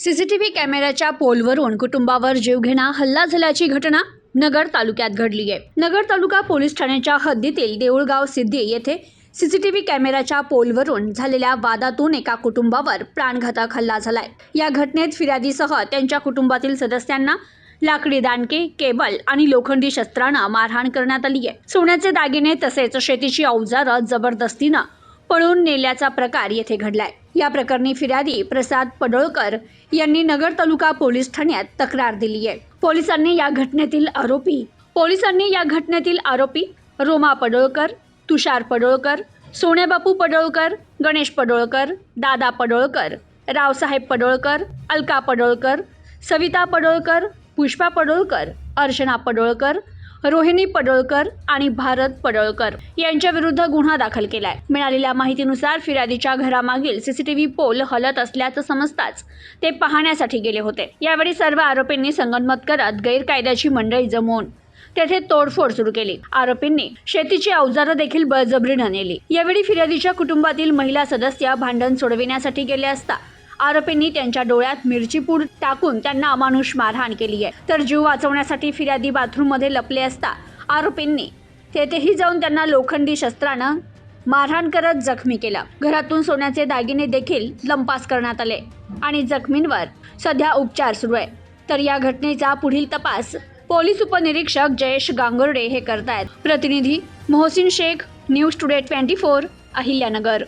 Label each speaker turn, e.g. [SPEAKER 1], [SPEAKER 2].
[SPEAKER 1] CCTV कॅमेऱ्याच्या पोलवरून कुटुंबावर जीवघेणा हल्ला झाल्याची घटना नगर तालुक्यात घडली आहे। नगर तालुका पोलीस ठाण्याच्या हद्दीतील देऊळगाव सिद्धी येथे सीसीटीव्ही कॅमेऱ्याच्या पोलवरून झालेल्या वादातून एका कुटुंबावर प्राणघातक हल्ला झालाय। या घटनेत फिर्यादीसह त्यांच्या कुटुंबातील सदस्यांना लाकडी दांडके, केबल आणि लोखंडी शस्त्रानं मारहाण करण्यात आली आहे। सोन्याचे दागिने तसेच शेतीची अवजारं जबरदस्तीनं पळून नेल्याचा प्रकार येथे घडलाय। या प्रकरणी फिर्यादी प्रसाद पडोळकर यांनी नगर तालुका पोलीस ठाण्यात तक्रार दिली आहे। पोलिसांनी या घटनेतील आरोपी रोमा पडोळकर, तुषार पडोळकर, सोन्याबापू पडोळकर, गणेश पडोळकर, दादा पडोळकर, रावसाहेब पडोळकर, अलका पडोळकर, सविता पडोळकर, पुष्पा पडोळकर, अर्चना पडोळकर, रोहिणी पडोळकर आणि भारत पडोळकर यांच्या विरुद्ध गुन्हा दाखल केलाय। मिळालेल्या माहितीनुसार फिर्यादीच्या घरामागील सीसीटीव्ही पोल हलत असल्याचं समजताच ते पाहण्यासाठी गेले होते। यावेळी सर्व आरोपींनी संगनमत करत गैरकायद्याची मंडळी जमवून तेथे तोडफोड सुरू केली। आरोपींनी शेतीची अवजारं देखील बळजबरीनं नेली। यावेळी फिर्यादीच्या कुटुंबातील महिला सदस्य भांडण सोडविण्यासाठी गेले असता आरोपींनी त्यांच्या डोळ्यात मिरची पूड टाकून त्यांना अमानुष मारहाण केली आहे। तर जीव वाचवण्यासाठी फिर्यादी बाथरूममध्ये लपले असता आरोपींनी तेथेही जाऊन त्यांना लोखंडी शस्त्रानं मारहाण करत जखमी केला। घरातून सोन्याचे दागिने देखील लंपास करण्यात आले आणि जखमींवर सध्या उपचार सुरू आहे। तर या घटनेचा पुढील तपास पोलीस उपनिरीक्षक जयेश गांगुर्डे हे करतायत। प्रतिनिधी मोहसिन शेख, न्यूज टुडे 24, अहिल्यानगर।